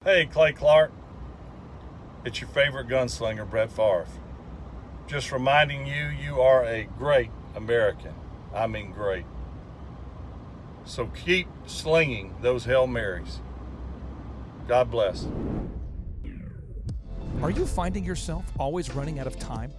Hey, Clay Clark. It's your favorite gunslinger, Brett Favre. Just reminding you, you are a great American. I mean, great. So keep slinging those Hail Marys. God bless. Are you finding yourself always running out of time?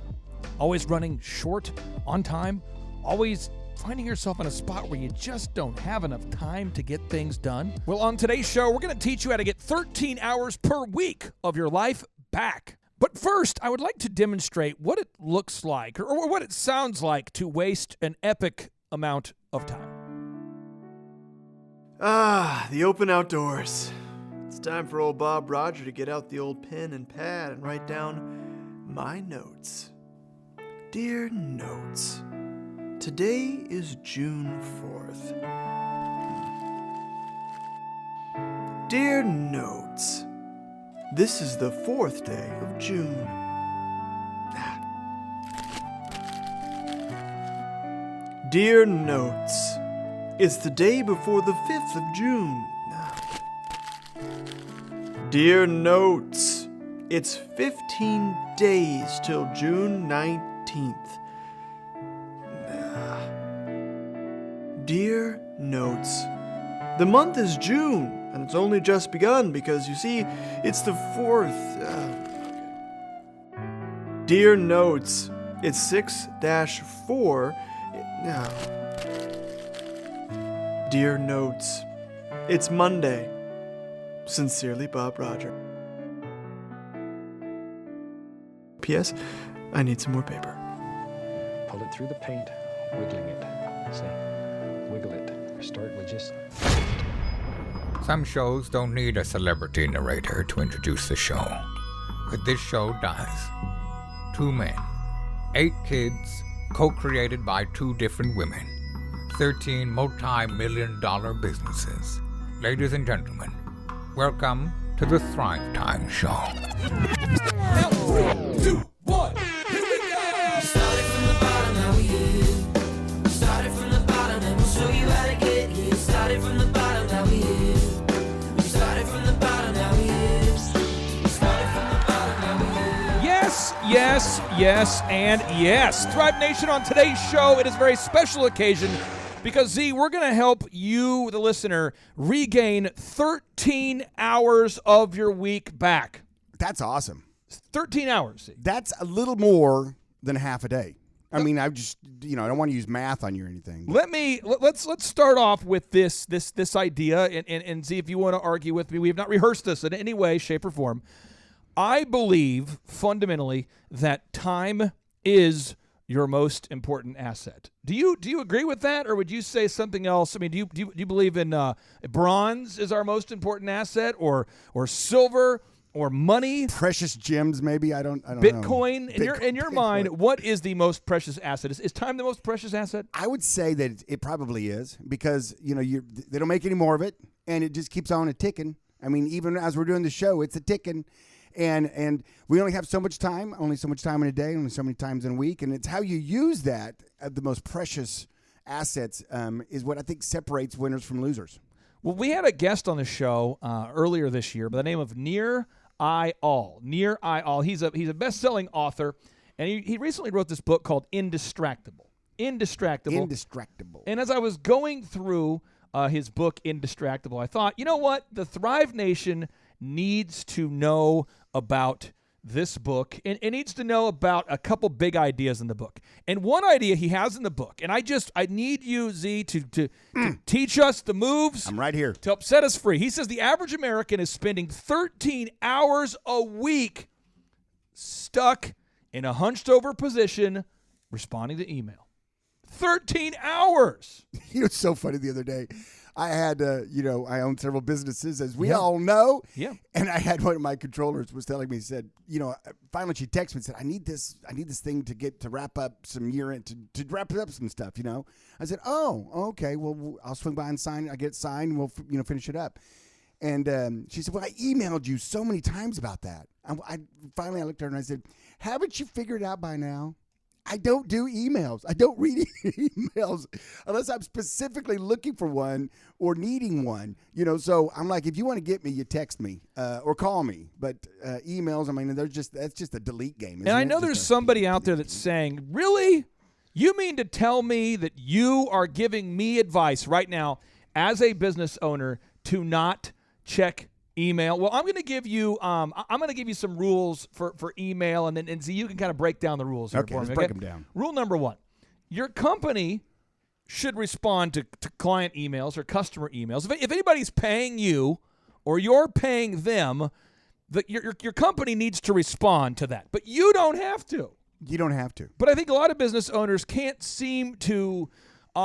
Always running short on time? Always finding yourself in a spot where you just don't have enough time to get things done? Well, on today's show, we're going to teach you how to get 13 hours per week of your life back. But first, I would like to demonstrate what it looks like or what it sounds like to waste an epic amount of time. The open outdoors. It's time for old Bob Roger to get out the old pen and pad and write down my notes. Dear Notes, today is June 4th. Dear Notes, this is the 4th day of June. Dear Notes, it's the day before the 5th of June. Dear Notes, it's 15 days till June 19th. Dear Notes, the month is June, and it's only just begun because, you see, it's the 4th. Dear Notes, it's 6-4. Dear Notes, it's Monday. Sincerely, Bob Roger. P.S. I need some more paper. Pull it through the paint, wiggling it. See? Wiggle it. Or start with just... Some shows don't need a celebrity narrator to introduce the show, but this show does. 2 men, 8 kids, co-created by 2 different women, 13 multi-million-dollar businesses. Ladies and gentlemen, welcome to the Thrive Time Show. Now, 3, 2, 1, here we go! Started from the bottom, now we here. Started from the bottom, and we'll show you how to get here. Started from the bottom, now we here. Started from the bottom, now we here. Started from the bottom, now we here. Yes, yes, yes, and yes. Thrive Nation, on today's show, it is a very special occasion because, Z, we're going to help you, the listener, regain 13 hours of your week back. That's awesome. 13 hours, Z. That's a little more than half a day. I mean, I just, I don't want to use math on you or anything. Let's start off with this idea, and see if you want to argue with me. We have not rehearsed this in any way, shape, or form. I believe fundamentally that time is your most important asset. Do you agree with that, or would you say something else? I mean, do you believe in bronze is our most important asset, or silver, or money? Precious gems, maybe. I don't Bitcoin. know. In your mind, what is the most precious asset? Is time the most precious asset? I would say that it probably is because they don't make any more of it, and it just keeps on a ticking. I mean, even as we're doing the show, it's a ticking. And we only have so much time, only so much time in a day, only so many times in a week. And it's how you use that, the most precious assets, is what I think separates winners from losers. Well, we had a guest on the show earlier this year by the name of Nir Eyal. Nir Eyal. He's a best-selling author, and he recently wrote this book called Indistractable. Indistractable. And as I was going through his book, Indistractable, I thought, you know what? The Thrive Nation needs to know about this book and needs to know about a couple big ideas in the book. And one idea he has in the book, and I need you, Z, to teach us the moves. I'm right here. To help set us free. He says the average American is spending 13 hours a week stuck in a hunched over position responding to email. 13 hours. It's so funny the other day. I had, I own several businesses, as we all know. Yeah. And I had one of my controllers was telling me, said, finally she texted me and said, I need this thing to wrap up some year end, to wrap up some stuff, I said, oh, okay, well, I'll swing by and sign. I get it signed and we'll, finish it up. And she said, well, I emailed you so many times about that. I finally looked at her and I said, haven't you figured out by now? I don't do emails. I don't read emails unless I'm specifically looking for one or needing one. So I'm like, if you want to get me, you text me or call me. But emails, I mean, that's just a delete game. And I know there's somebody out there that's saying, really? You mean to tell me that you are giving me advice right now as a business owner to not check email? Well, I'm going to give you some rules for email, and so you can kind of break down the rules here Okay, for let's me. break them down. Rule number 1: your company should respond to client emails or customer emails. If anybody's paying you or you're paying them, your company needs to respond to that, but you don't have to. You don't have to. But I think a lot of business owners can't seem to they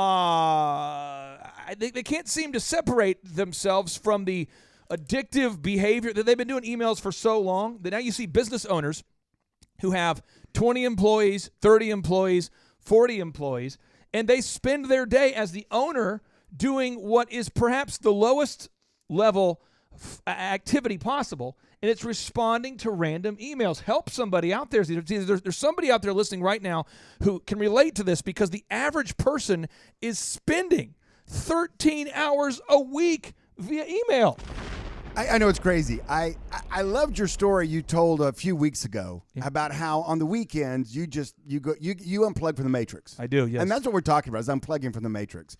can't seem to separate themselves from the addictive behavior that they've been doing emails for so long that now you see business owners who have 20 employees, 30 employees, 40 employees, and they spend their day as the owner doing what is perhaps the lowest level activity possible, and it's responding to random emails. Help somebody out there. There's somebody out there listening right now who can relate to this, because the average person is spending 13 hours a week via email. I know it's crazy. I loved your story you told a few weeks ago about how on the weekends you unplug from the Matrix. I do, yes. And that's what we're talking about, is unplugging from the Matrix.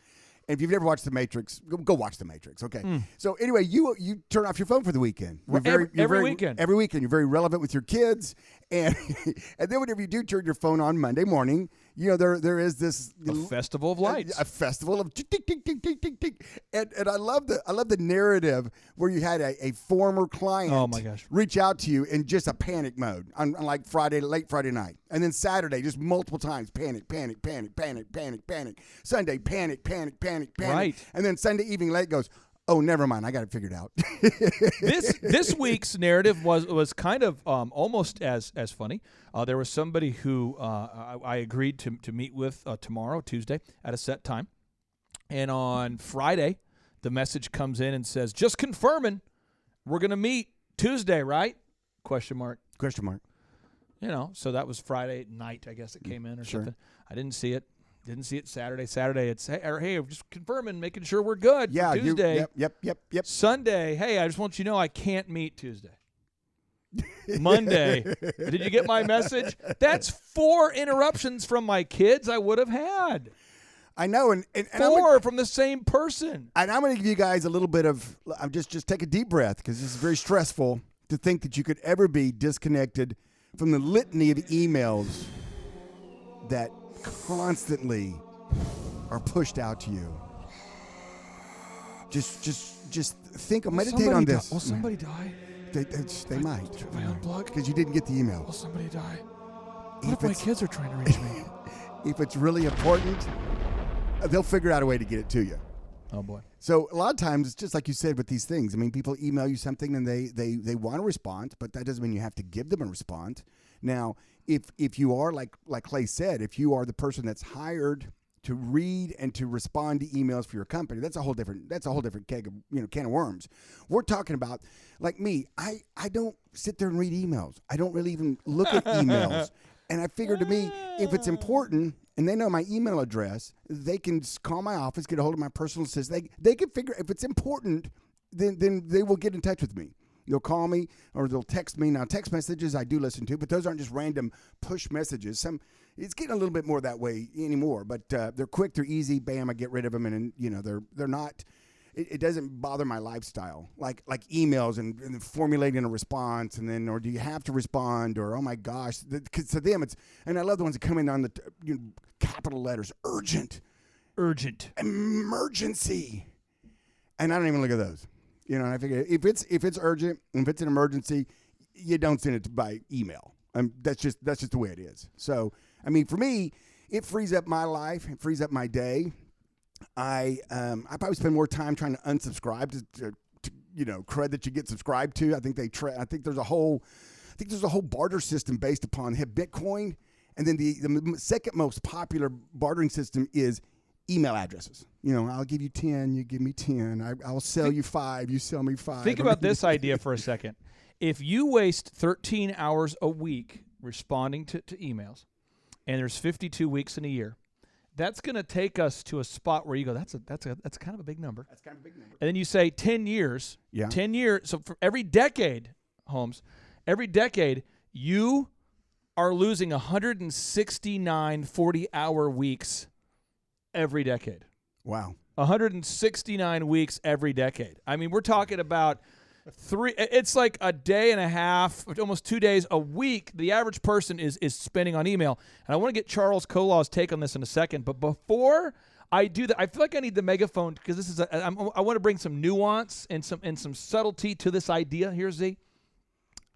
And if you've never watched The Matrix, go watch The Matrix. Okay. So anyway, you turn off your phone for the weekend. Every weekend. Every weekend. You're very relevant with your kids. And and then whenever you do turn your phone on Monday morning, there is this festival of lights. A festival of tick, tick, tick, tick, tick, tick, tick. And I love the narrative where you had a former client Oh my gosh. reach out to you in just a panic mode on like late Friday night. And then Saturday, just multiple times, panic, panic, panic, panic, panic, panic. Sunday, panic, panic, panic, panic. Right. And then Sunday evening late goes, oh, never mind, I got it figured out. This week's narrative was kind of almost as funny. There was somebody who I agreed to meet with tomorrow, Tuesday, at a set time. And on Friday, the message comes in and says, just confirming, we're going to meet Tuesday, right? Question mark. So that was Friday night, I guess it came in or something. I didn't see it. Didn't see it Saturday. Saturday, it's, hey, just confirming, making sure we're good for Tuesday. Yep. Sunday, hey, I just want you to know I can't meet Tuesday. Monday, did you get my message? That's 4 interruptions from my kids I would have had. I know, and 4 from the same person. And I'm going to give you guys a little bit of, just take a deep breath, because this is very stressful to think that you could ever be disconnected from the litany of emails that constantly are pushed out to you. Just think, meditate on this. Will somebody die? They might. If I unplug? Because you didn't get the email. Will somebody die? What if my kids are trying to reach me? If it's really important, they'll figure out a way to get it to you. Oh, boy. So a lot of times, it's just like you said with these things. I mean, people email you something and they want a response, but that doesn't mean you have to give them a response. Now, if you are, like Clay said, if you are the person that's hired to read and to respond to emails for your company, that's a whole different keg of, can of worms. We're talking about, like me, I don't sit there and read emails. I don't really even look at emails. And I figured, to me, if it's important and they know my email address, they can call my office, get a hold of my personal assistant. They can figure, if it's important, then they will get in touch with me. They'll call me or they'll text me. Now, text messages I do listen to, but those aren't just random push messages. It's getting a little bit more that way anymore, but they're quick, they're easy. Bam, I get rid of them, and they're not. It doesn't bother my lifestyle like emails and formulating a response, and then, or do you have to respond, or oh my gosh, because to them it's. And I love the ones that come in on the capital letters: urgent, emergency, and I don't even look at those. And I figure if it's urgent, if it's an emergency, you don't send it by email. That's just the way it is. So, I mean, for me, it frees up my life. It frees up my day. I probably spend more time trying to unsubscribe to cred that you get subscribed to. I think there's a whole barter system based upon Bitcoin, and then the second most popular bartering system is email addresses. I'll give you 10, you give me 10. I'll sell you 5, you sell me 5. Think about this idea for a second. If you waste 13 hours a week responding to emails, and there's 52 weeks in a year. That's going to take us to a spot where you go, that's kind of a big number. That's kind of a big number. And then you say 10 years. Yeah. 10 years. So for every decade, Holmes, every decade, you are losing 169 40-hour weeks every decade. Wow. 169 weeks every decade. I mean, we're talking about it's like a day and a half, almost 2 days a week. The average person is spending on email. And I want to get Charles Kolaw's take on this in a second. But before I do that, I feel like I need the megaphone because this is I want to bring some nuance and some subtlety to this idea. Here, Z.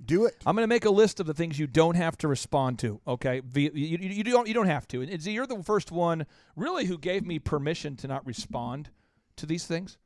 Do it. I'm going to make a list of the things you don't have to respond to. Okay, you don't have to. And Z, you're the first one really who gave me permission to not respond to these things,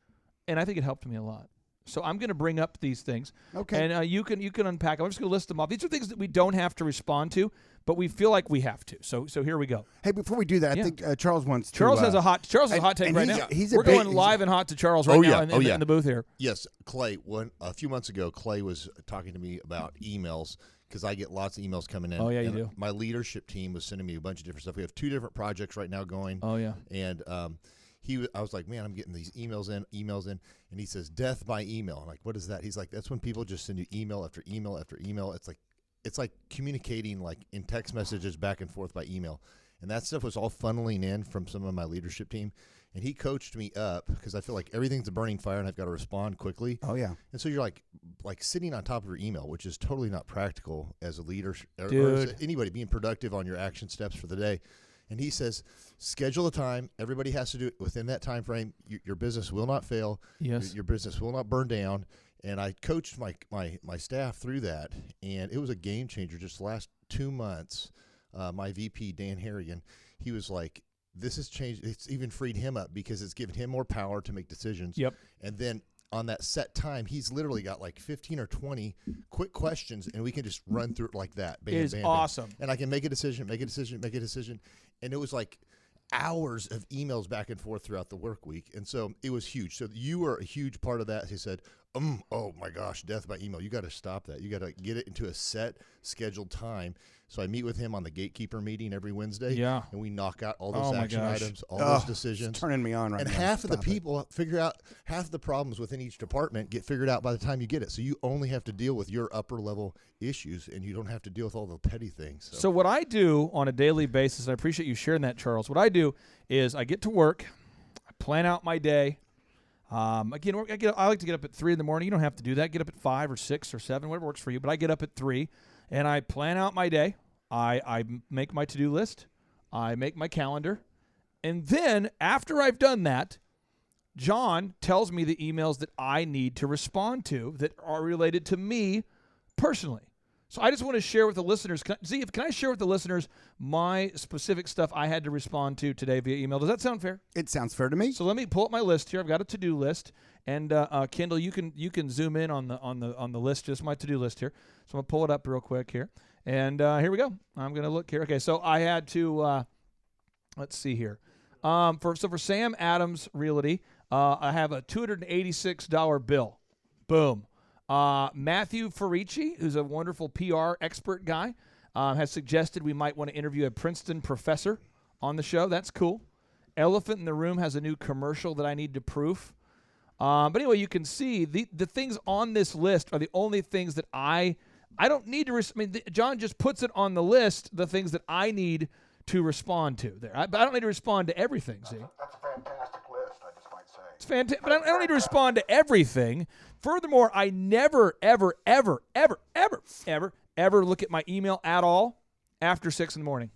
and I think it helped me a lot. So I'm going to bring up these things. Okay. And you can unpack them. I'm just going to list them off. These are things that we don't have to respond to, but we feel like we have to. So here we go. Hey, before we do that, Yeah. I think Charles wants to. Charles has a hot take and right he's- now. he's a We're big- going live and hot to Charles right now in the booth here. Yes, Clay. A few months ago, Clay was talking to me about emails because I get lots of emails coming in. Oh, yeah, you and do. My leadership team was sending me a bunch of different stuff. We have 2 different projects right now going. Oh, yeah. And I was like, man, I'm getting these emails in, and he says, death by email. I'm like, what is that? He's like, that's when people just send you email after email after email. It's like communicating like in text messages back and forth by email. And that stuff was all funneling in from some of my leadership team. And he coached me up because I feel like everything's a burning fire and I've got to respond quickly. Oh, yeah. And so you're like sitting on top of your email, which is totally not practical as a leader or as Dude. anybody being productive on your action steps for the day. And he says, schedule a time. Everybody has to do it within that time frame. Your business will not fail. Yes. Your business will not burn down. And I coached my staff through that, and it was a game changer. Just the last 2 months, my VP, Dan Harrigan, he was like, this has changed. It's even freed him up because it's given him more power to make decisions. Yep. And then on that set time, he's literally got like 15 or 20 quick questions, and we can just run through it like that. Bam, It is bam, bam. awesome. And I can make a decision. And it was like hours of emails back and forth throughout the work week. And so it was huge. So you were a huge part of that. He said, oh my gosh, death by email. You got to stop that. You got to get it into a set scheduled time. So I meet with him on the gatekeeper meeting every Wednesday. Yeah. And we knock out all Oh those my action gosh. items, all those It's decisions. turning me on right And now. half of the Stop it. people figure out half the problems within each department get figured out by the time you get it. So you only have to deal with your upper level issues, and you don't have to deal with all the petty things. So what I do on a daily basis, and I appreciate you sharing that, Charles, what I do is I get to work, I plan out my day. Again, I like to get up at 3 in the morning. You don't have to do that. Get up at 5 or 6 or 7, whatever works for you. But I get up at 3, and I plan out my day. I make my to-do list. I make my calendar. And then after I've done that, John tells me the emails that I need to respond to that are related to me personally. So I just want to share with the listeners. Can I share with the listeners my specific stuff I had to respond to today via email? Does that sound fair? It sounds fair to me. So let me pull up my list here. I've got a to-do list, and Kendall, you can zoom in on the list, just my to-do list here. So I'm gonna pull it up real quick here, and here we go. I'm gonna look here. Okay, so I had to let's see here. For Sam Adams Realty, I have a $286 bill. Boom. Matthew Farici, who's a wonderful PR expert guy, has suggested we might want to interview a Princeton professor on the show. That's cool. Elephant in the Room has a new commercial that I need to proof. But anyway, you can see the things on this list are the only things that I don't need to John just puts it on the list, the things that I need to respond to there. But I don't need to respond to everything, see? That's a fantastic list, I just might say. It's fantastic, but I don't need to respond to everything. Furthermore, I never, ever, ever, ever, ever, ever, ever look at my email at all after 6 in the morning.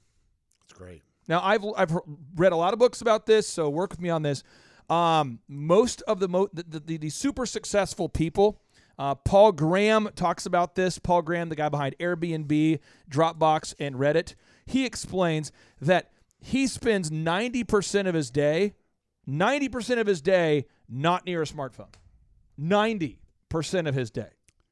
it's great. Now, I've read a lot of books about this, so work with me on this. Most of the super successful people, Paul Graham talks about this. Paul Graham, the guy behind Airbnb, Dropbox, and Reddit, he explains that he spends 90% of his day not near a smartphone. 90% of his day.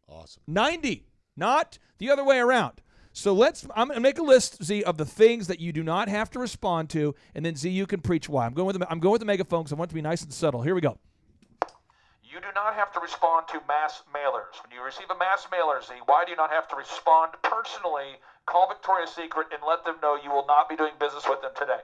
Awesome. 90, not the other way around. So I'm going to make a list, Z, of the things that you do not have to respond to, and then Z, you can preach why. I'm going with the megaphone because I want it to be nice and subtle. Here we go. You do not have to respond to mass mailers. When you receive a mass mailer, Z, why do you not have to respond personally, call Victoria's Secret, and let them know you will not be doing business with them today?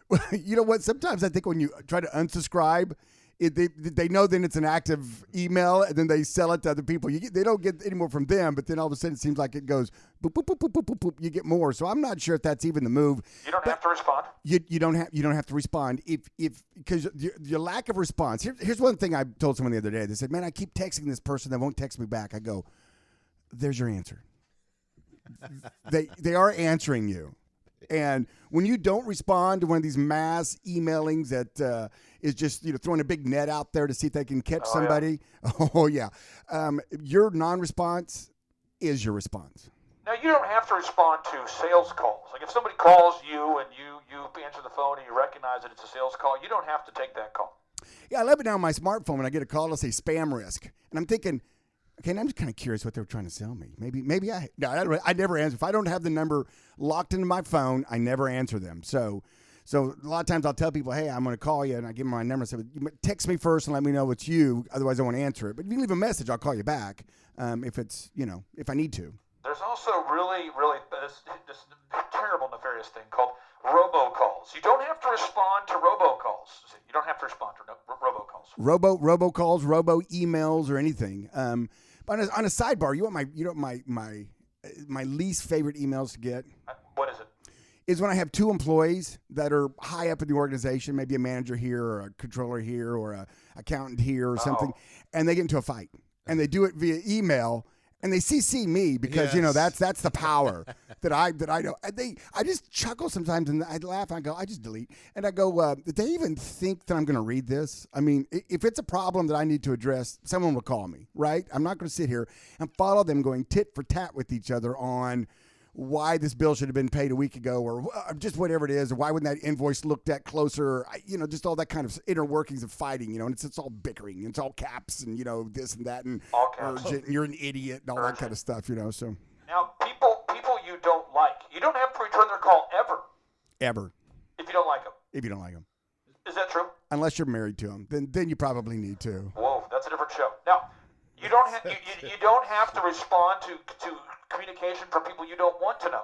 Well, you know what? Sometimes I think when you try to unsubscribe, they know then it's an active email, and then they sell it to other people. They don't get any more from them, but then all of a sudden it seems like it goes boop, boop, boop, boop, boop, boop, boop. You get more. So I'm not sure if that's even the move. You don't have to respond. You don't have to respond if because your lack of response. Here's one thing I told someone the other day. They said, "Man, I keep texting this person that won't text me back." I go, "There's your answer." They are answering you. And when you don't respond to one of these mass emailings that is just throwing a big net out there to see if they can catch somebody, your non-response is your response. Now, you don't have to respond to sales calls. Like if somebody calls you and you answer the phone and you recognize that it's a sales call, you don't have to take that call. Yeah, I love it now on my smartphone when I get a call, it'll say spam risk. And I'm thinking, okay, and I'm just kind of curious what they were trying to sell me. Maybe I never answer. If I don't have the number locked into my phone, I never answer them. So a lot of times I'll tell people, hey, I'm going to call you, and I give them my number. So text me first and let me know it's you. Otherwise, I won't answer it. But if you leave a message, I'll call you back if it's if I need to. There's also really this terrible nefarious thing called robocalls. You don't have to respond to robocalls. You don't have to respond to robocalls. Robocalls, robo emails, or anything. But on a sidebar, you want my least favorite emails to get? What is it? Is when I have two employees that are high up in the organization, maybe a manager here or a controller here or a accountant here or something, and they get into a fight, and they do it via email, and they CC me because that's the power that I know. And I just chuckle sometimes, and I laugh, and I go, I just delete, and I go, did they even think that I'm going to read this? I mean, if it's a problem that I need to address, someone will call me, right? I'm not going to sit here and follow them going tit for tat with each other on why this bill should have been paid a week ago, or just whatever it is, or why wouldn't that invoice looked at closer, just all that kind of inner workings of fighting, and it's all bickering, and it's all caps, and this and that, and urgent, and you're an idiot, and all that kind of stuff, so. Now, people you don't like, you don't have to return their call ever. If you don't like them. If you don't like them. Is that true? Unless you're married to them, then you probably need to. Whoa, that's a different show. Now, you don't have to respond to communication from people you don't want to know.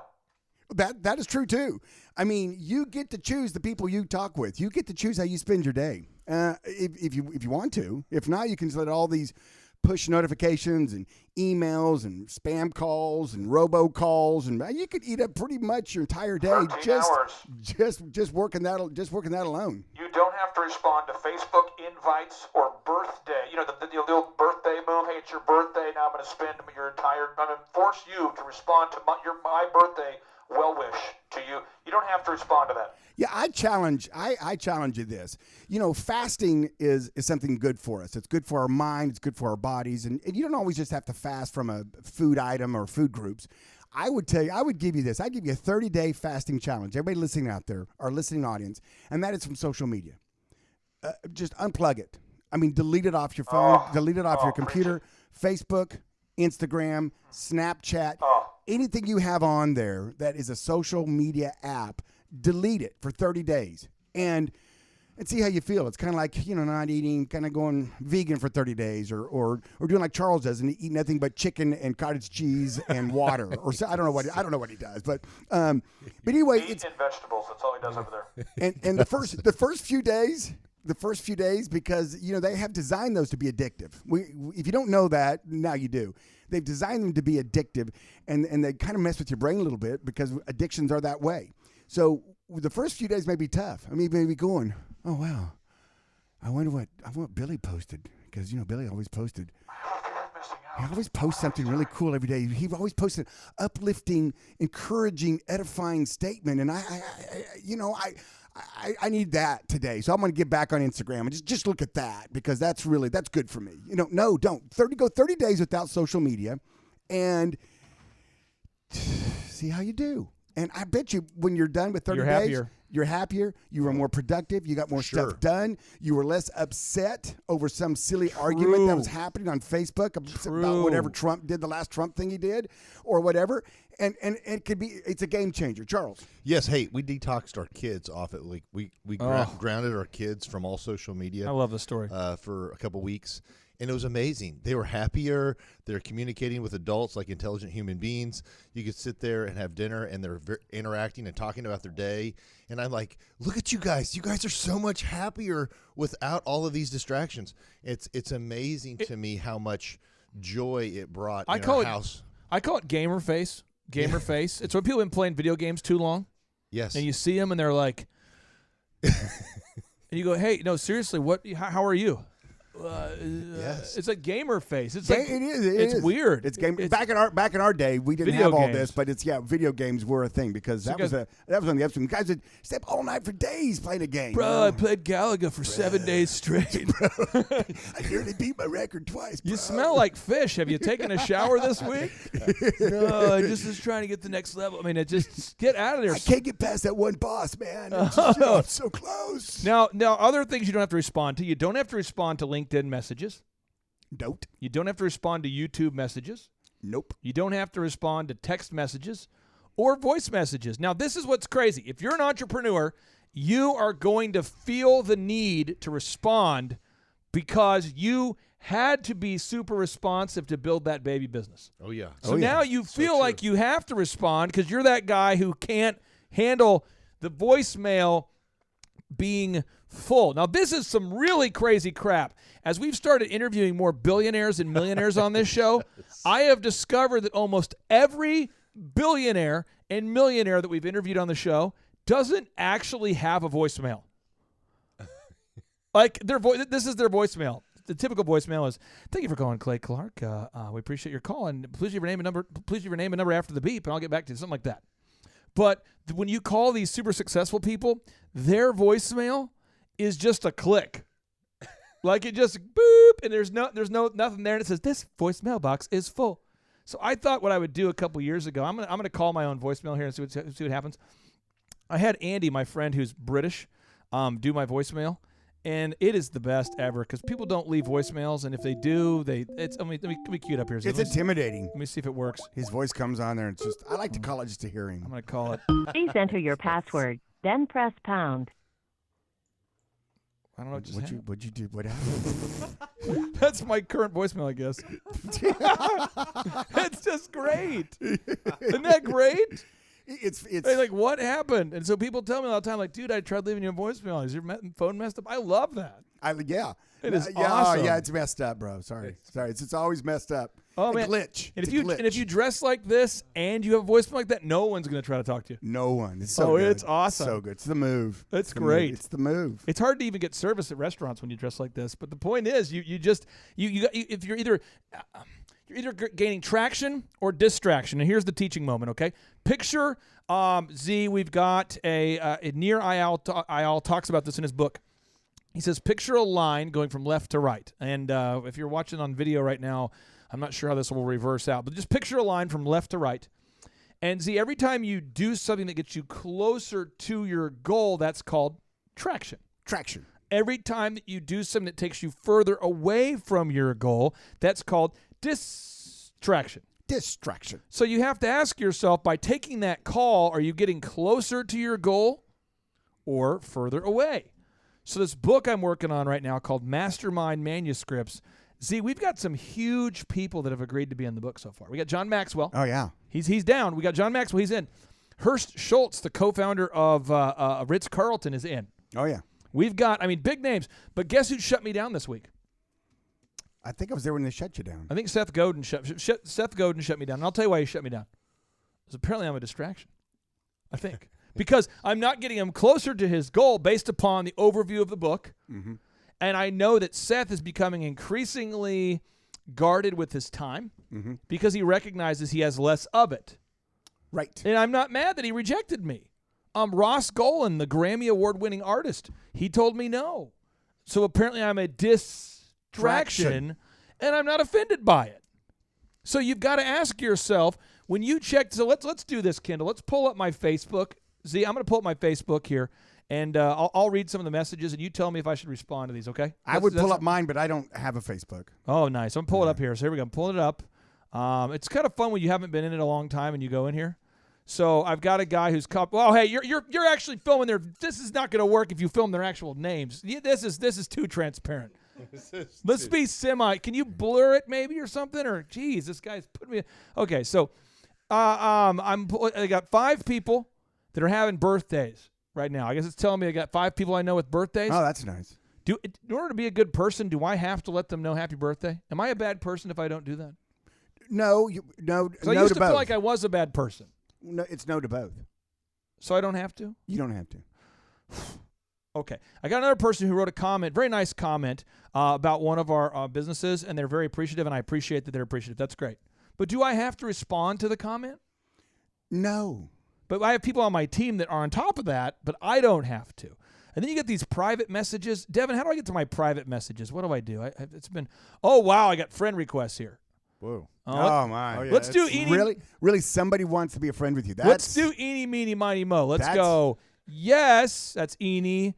That is true too. I mean, you get to choose the people you talk with. You get to choose how you spend your day. If you want to. If not, you can just let all these push notifications and emails and spam calls and robocalls, and you could eat up pretty much your entire day just working that alone. You don't have to respond to Facebook invites or birthday. The old birthday move. Hey, it's your birthday. Now I'm going to spend I'm going to force you to respond to my birthday well wish to you. You don't have to respond to that. Yeah, I challenge you this. Fasting is something good for us. It's good for our mind. It's good for our bodies. And you don't always just have to fast from a food item or food groups. I would give you this. I'd give you a 30-day fasting challenge. Everybody listening out there, our listening audience, and that is from social media. Just unplug it. I mean, delete it off your phone. Delete it off your computer. Facebook, Instagram, Snapchat, anything you have on there that is a social media app, delete it for 30 days and see how you feel. It's kind of like, not eating, kind of going vegan for 30 days or doing like Charles does and eat nothing but chicken and cottage cheese and water or so. I don't know what he does, but anyway, meat and vegetables. That's all he does over there. And the first few days, because they have designed those to be addictive. If you don't know that, now you do. They've designed them to be addictive, and they kind of mess with your brain a little bit because addictions are that way. So the first few days may be tough. I mean, maybe going, oh wow, I wonder what Billy posted, because Billy always posted. He always posts something really cool every day. He always posts an uplifting, encouraging, edifying statement, and I need that today. So I'm going to get back on Instagram and just look at that, because that's good for me. No, don't. Go 30 days without social media and see how you do. And I bet you when you're done with 30 days, you're happier, you were more productive, you got more stuff done, you were less upset over some silly argument that was happening on Facebook about whatever Trump did, the last Trump thing he did, or whatever. And it's a game changer. Charles. Yes, hey, we detoxed our kids off it. Like we grounded our kids from all social media. I love the story. For a couple weeks. And it was amazing. They were happier. They're communicating with adults like intelligent human beings. You could sit there and have dinner, and they're interacting and talking about their day. And I'm like, look at you guys. You guys are so much happier without all of these distractions. It's amazing to me how much joy it brought in our house. I call it gamer face. Gamer face. It's when people have been playing video games too long. Yes. And you see them, and they're like, and you go, hey, no, seriously, how are you? Yes. It's a gamer face. It's like it is. It's weird. It's game. Back in our day, we didn't Video have all games. this, but video games were a thing because that was one of the episodes. Guys would stay up all night for days playing a game. Bro, I played Galaga for 7 days straight. I nearly beat my record twice. Bro. You smell like fish. Have you taken a shower this week? No, I just was trying to get the next level. I mean, just get out of there. I can't get past that one boss, man. I'm so close. Now, other things you don't have to respond to. You don't have to respond to LinkedIn messages. Nope. You don't have to respond to YouTube messages. Nope. You don't have to respond to text messages or voice messages. Now, this is what's crazy. If you're an entrepreneur, you are going to feel the need to respond because you had to be super responsive to build that baby business. Oh, yeah. So now you feel like you have to respond because you're that guy who can't handle the voicemail being full. Now, this is some really crazy crap. As we've started interviewing more billionaires and millionaires on this show, I have discovered that almost every billionaire and millionaire that we've interviewed on the show doesn't actually have a voicemail. Like this is their voicemail. The typical voicemail is, "Thank you for calling Clay Clark. We appreciate your call, and please leave your name and number. Please leave your name and number after the beep, and I'll get back to you." Something like that. But when you call these super successful people, their voicemail is just a click. Like it just boop, and there's nothing there, and it says this voicemail box is full. So I thought what I would do a couple years ago, I'm gonna call my own voicemail here and see what happens. I had Andy, my friend who's British, do my voicemail, and it is the best ever because people don't leave voicemails, and if they do, let me cue it up here. It's intimidating. Let me see if it works. His voice comes on there, and it's just I like to call it just to hear him. I'm gonna call it. Please enter your password, then press pound. I don't know what happened. What'd you do? What happened? That's my current voicemail, I guess. It's just great. Isn't that great? It's like, what happened? And so people tell me all the time, like, dude, I tried leaving you a voicemail. Is your phone messed up? I love that. Yeah. It is yeah, awesome. Yeah, it's messed up, bro. Sorry. It's always messed up. Oh, a man. glitch. And It's if you dress like this and you have a voicemail like that, no one's going to try to talk to you. No one. It's so good. It's awesome. So good. It's the move. It's great. It's the move. It's hard to even get service at restaurants when you dress like this. But the point is, if you're either gaining traction or distraction. And here's the teaching moment, okay? Picture, Z, we've got Nir Eyal talks about this in his book. He says, picture a line going from left to right. And if you're watching on video right now, I'm not sure how this will reverse out, but just picture a line from left to right. And Z, every time you do something that gets you closer to your goal, that's called traction. Traction. Every time that you do something that takes you further away from your goal, that's called distraction. Distraction. So you have to ask yourself, by taking that call, are you getting closer to your goal or further away? So this book I'm working on right now called Mastermind Manuscripts. See, we've got some huge people that have agreed to be in the book so far. We got John Maxwell. Oh, yeah. He's down. We got John Maxwell. He's in. Hurst Schultz, the co-founder of Ritz-Carlton, is in. Oh, yeah. We've got, big names. But guess who shut me down this week? I think I was there when they shut you down. I think Seth Godin shut me down. And I'll tell you why he shut me down. Because apparently I'm a distraction. I think. Because I'm not getting him closer to his goal based upon the overview of the book. Mm-hmm. And I know that Seth is becoming increasingly guarded with his time because he recognizes he has less of it. Right. And I'm not mad that he rejected me. Ross Golan, the Grammy Award-winning artist, he told me no. So apparently I'm a distraction, and I'm not offended by it. So you've got to ask yourself, when you check, so let's do this, Kendall. Let's pull up my Facebook. Z, I'm going to pull up my Facebook here. And I'll read some of the messages, and you tell me if I should respond to these, okay? I would pull up mine, but I don't have a Facebook. Oh, nice. I'm pulling it up here. So here we go. I'm pulling it up. It's kind of fun when you haven't been in it a long time and you go in here. So I've got a guy who's hey, you're actually filming their. This is not going to work if you film their actual names. This is too transparent. Let's be semi. Can you blur it maybe or something? Or geez, this guy's putting me. Okay, so I got 5 people that are having birthdays right now. I guess it's telling me I got 5 people I know with birthdays. Oh, that's nice. In order to be a good person, do I have to let them know happy birthday? Am I a bad person if I don't do that? No, no. I used to feel like I was a bad person. No, it's no to both. So I don't have to? You don't have to. Okay. I got another person who wrote a comment, very nice comment, about one of our businesses, and they're very appreciative, and I appreciate that they're appreciative. That's great. But do I have to respond to the comment? No. But I have people on my team that are on top of that, but I don't have to. And then you get these private messages. Devin, how do I get to my private messages? What do I do? It's been, oh, wow, I got friend requests here. Whoa. Oh, my. Oh, yeah, let's do eeny. Really, somebody wants to be a friend with you. Let's do eeny, meeny, miny, mo. Let's go. Yes, that's eeny,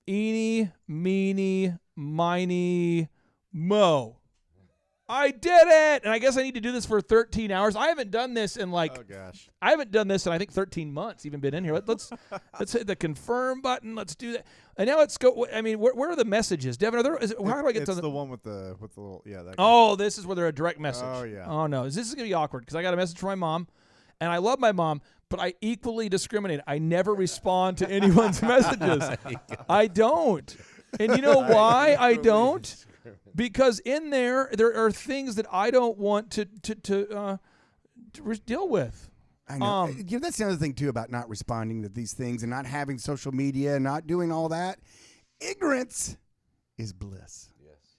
meeny, miny, mo. I did it, and I guess I need to do this for 13 hours. I haven't done this in I haven't done this in I think 13 months. Even been in here. Let's hit the confirm button. Let's do that. And now let's go. I mean, where are the messages, Devin? How do I get to the one with the little that guy. Oh, this is where they're a direct message. Oh yeah. Oh no, this is gonna be awkward because I got a message from my mom, and I love my mom, but I equally discriminate. I never respond to anyone's messages. I don't, and you know why I don't? Because in there are things that I don't want to deal with. I know. That's the other thing, too, about not responding to these things and not having social media and not doing all that. Ignorance is bliss. Yes.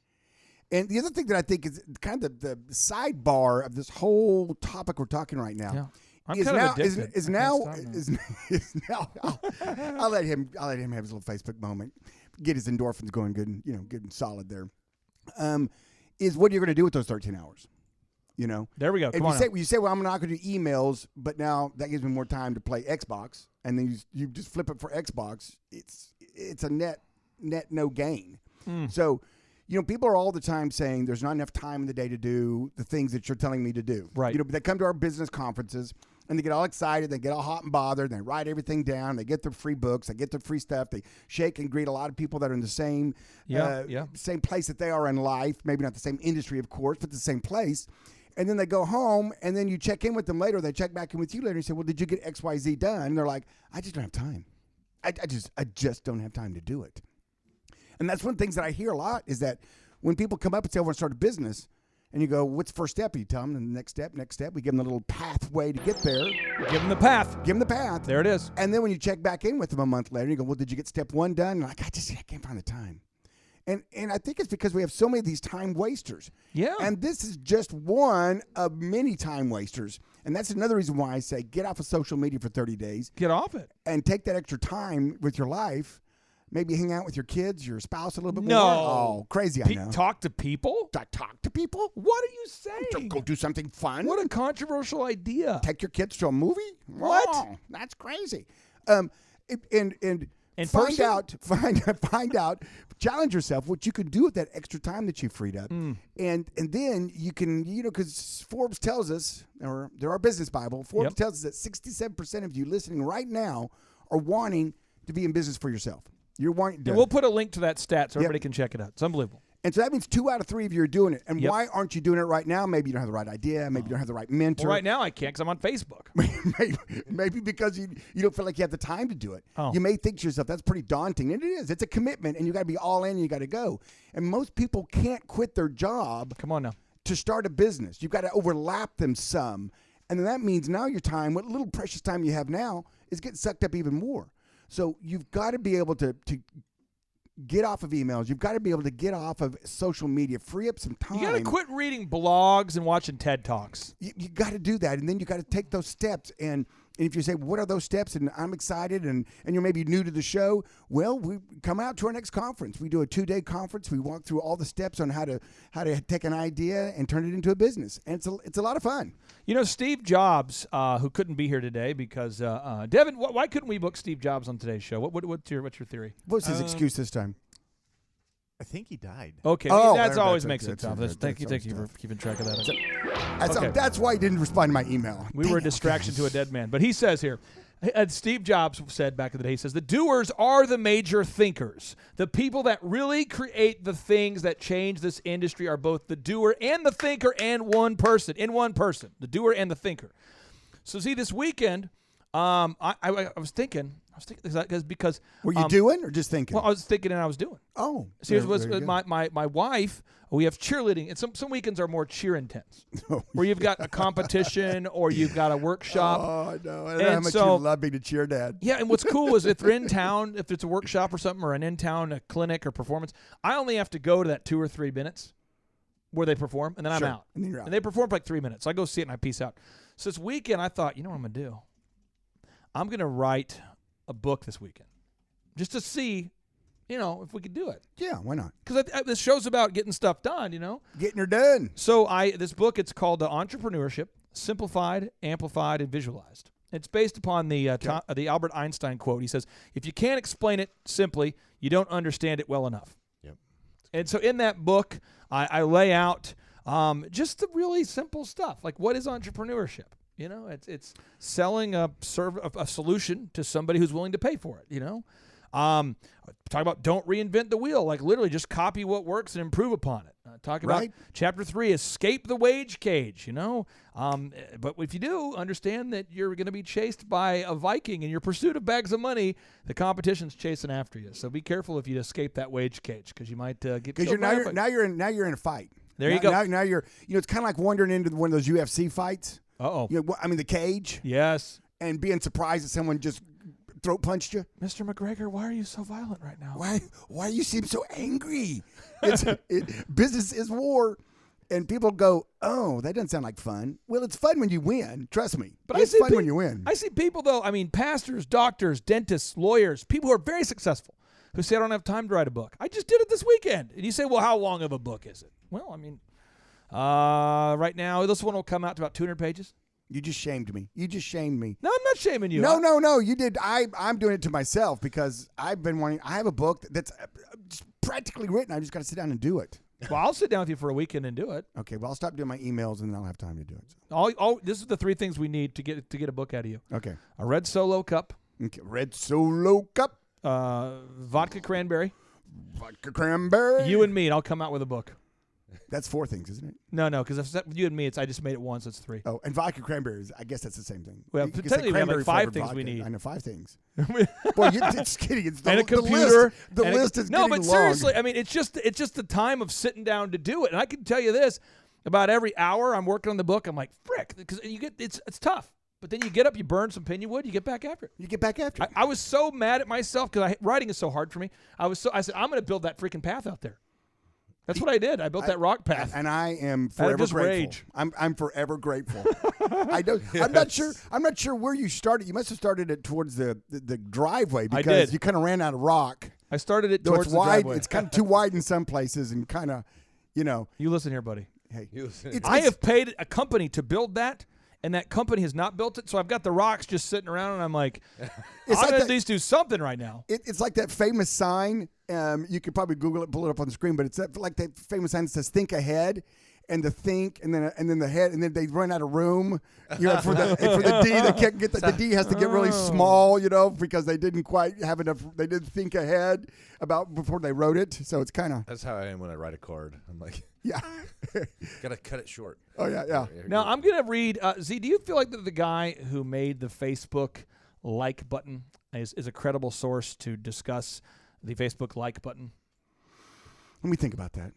And the other thing that I think is kind of the sidebar of this whole topic we're talking right now. Yeah. I'm kind of addicted. Is now. I'll let him have his little Facebook moment, get his endorphins going good and solid there. Is what you're going to do with those 13 hours. There we go. You say, well, I'm not going to do emails, but now that gives me more time to play Xbox, and then you just flip it for Xbox. It's a net no gain. So, people are all the time saying there's not enough time in the day to do the things that you're telling me to do. Right. They come to our business conferences and they get all excited, they get all hot and bothered, and they write everything down, they get their free books, they get their free stuff, they shake and greet a lot of people that are in the same same place that they are in life, maybe not the same industry, of course, but the same place. And then they go home, and then you check in with them later, they check back in with you later, and you say, well, did you get XYZ done? And they're like, I just don't have time. I just don't have time to do it. And that's one of the things that I hear a lot is that when people come up and say, I want to start a business, and you go, what's the first step? You tell them the next step. We give them the little pathway to get there. Give them the path. There it is. And then when you check back in with them a month later, you go, well, did you get step 1 done? And like, I can't find the time. And I think it's because we have so many of these time wasters. Yeah. And this is just one of many time wasters. And that's another reason why I say get off of social media for 30 days. Get off it. And take that extra time with your life. Maybe hang out with your kids, your spouse a little bit more. No. Oh, crazy, I know. Talk to people? Talk to people? What are you saying? Go do something fun. What a controversial idea. Take your kids to a movie? What? Oh, that's crazy. And find out, challenge yourself what you can do with that extra time that you freed up. And then you can, because Forbes tells us, or there our business Bible, Forbes tells us that 67% of you listening right now are wanting to be in business for yourself. You're wanting to. And we'll put a link to that stat so everybody can check it out. It's unbelievable. And so that means 2 out of 3 of you are doing it. And why aren't you doing it right now? Maybe you don't have the right idea. Maybe you don't have the right mentor. Well, right now I can't because I'm on Facebook. maybe because you don't feel like you have the time to do it. Oh. You may think to yourself, that's pretty daunting. And it is. It's a commitment, and you got to be all in, and you got to go. And most people can't quit their job. Come on now. To start a business. You've got to overlap them some. And then that means now your time, what little precious time you have now, is getting sucked up even more. So you've got to be able to get off of emails. You've got to be able to get off of social media, free up some time. You got to quit reading blogs and watching TED Talks. You got to do that, and then you got to take those steps. And if you say, what are those steps? And I'm excited, and you're maybe new to the show, well, we come out to our next conference. We do a 2-day conference. We walk through all the steps on how to take an idea and turn it into a business, and it's a lot of fun. Steve Jobs, who couldn't be here today because Devin, why couldn't we book Steve Jobs on today's show? What's your theory? What's his excuse this time? I think he died. Okay, that always makes it tough. Thank you for keeping track of that. That's why he didn't respond to my email. We were a distraction to a dead man. But he says here, Steve Jobs said back in the day, he says, the doers are the major thinkers. The people that really create the things that change this industry are both the doer and the thinker and one person, the doer and the thinker. So see, this weekend, I was thinking because were you doing or just thinking? Well, I was thinking and I was doing. Oh, see, it was my wife. We have cheerleading, and some weekends are more cheer intense, where you've got a competition or you've got a workshop. Oh no! I know how much you love being a cheer dad. Yeah, and what's cool is if they're in town, if it's a workshop or something, or an in-town a clinic or performance, I only have to go to that 2 or 3 minutes where they perform, and then I'm out. And then you're out. And they perform for like 3 minutes. So I go see it and I peace out. So this weekend, I thought, you know what I'm gonna do? I'm gonna write a book this weekend, just to see, if we could do it. Yeah, why not? Because this show's about getting stuff done, Getting her done. So this book, it's called Entrepreneurship, Simplified, Amplified, and Visualized. It's based upon the Albert Einstein quote. He says, if you can't explain it simply, you don't understand it well enough. Yep. And so in that book, I lay out just the really simple stuff. Like, what is entrepreneurship? It's selling a solution to somebody who's willing to pay for it, Talk about don't reinvent the wheel, like literally just copy what works and improve upon it. Talk about chapter 3, escape the wage cage, But if you do, understand that you're going to be chased by a Viking in your pursuit of bags of money. The competition's chasing after you. So be careful if you escape that wage cage, because you might get killed. Because now you're in a fight. There you go. Now you're, it's kind of like wandering into one of those UFC fights. Uh-oh. The cage. Yes. And being surprised that someone just throat punched you. Mr. McGregor, why are you so violent right now? Why you seem so angry? Business is war. And people go, oh, that doesn't sound like fun. Well, it's fun when you win. Trust me. But it's fun when you win. I see people, though, pastors, doctors, dentists, lawyers, people who are very successful, who say, I don't have time to write a book. I just did it this weekend. And you say, well, how long of a book is it? Well, right now, this one will come out to about 200 pages. You just shamed me. No, I'm not shaming you. No. You did. I'm doing it to myself because I've been wanting. I have a book that's just practically written. I just got to sit down and do it. Well, I'll sit down with you for a weekend and do it. Okay. Well, I'll stop doing my emails and then I'll have time to do it. So. This is the 3 things we need to get a book out of you. Okay. A red Solo cup. Okay. Red Solo cup. Vodka cranberry. Vodka cranberry. You and me, and I'll come out with a book. That's 4 things, isn't it? No, because if it's you and me, I just made it once. It's 3. Oh, and vodka cranberries. I guess that's the same thing. Well, technically, we have like 5 things we need. I know 5 things. Well, you're just kidding. It's and a computer. The list is getting long. No, but seriously, it's just the time of sitting down to do it. And I can tell you this: about every hour I'm working on the book, I'm like, frick, because it's tough. But then you get up, you burn some pinion wood, you get back after it. I was so mad at myself because writing is so hard for me. I said, I'm going to build that freaking path out there. That's what I did. I built that rock path, and I am forever grateful. Rage. I'm forever grateful. I'm not sure where you started. You must have started it towards the driveway because you kind of ran out of rock. I started it towards the wide. driveway. It's kind of too wide in some places, and kind of, You listen here, buddy. Hey, I have paid a company to build that. And that company has not built it, so I've got the rocks just sitting around, and I'm like, I'm going to at least do something right now. It's like that famous sign. You could probably Google it, pull it up on the screen, but it's like that famous sign that says "Think ahead," and the think, and then the head, and then they run out of room. For the D, they can't get the D has to get really small, because they didn't quite have enough. They didn't think ahead about before they wrote it, so it's kind of. That's how I am when I write a card. I'm like, yeah, gotta cut it short. Oh yeah. Now I'm gonna read. Z, do you feel like the guy who made the Facebook like button is a credible source to discuss the Facebook like button? Let me think about that.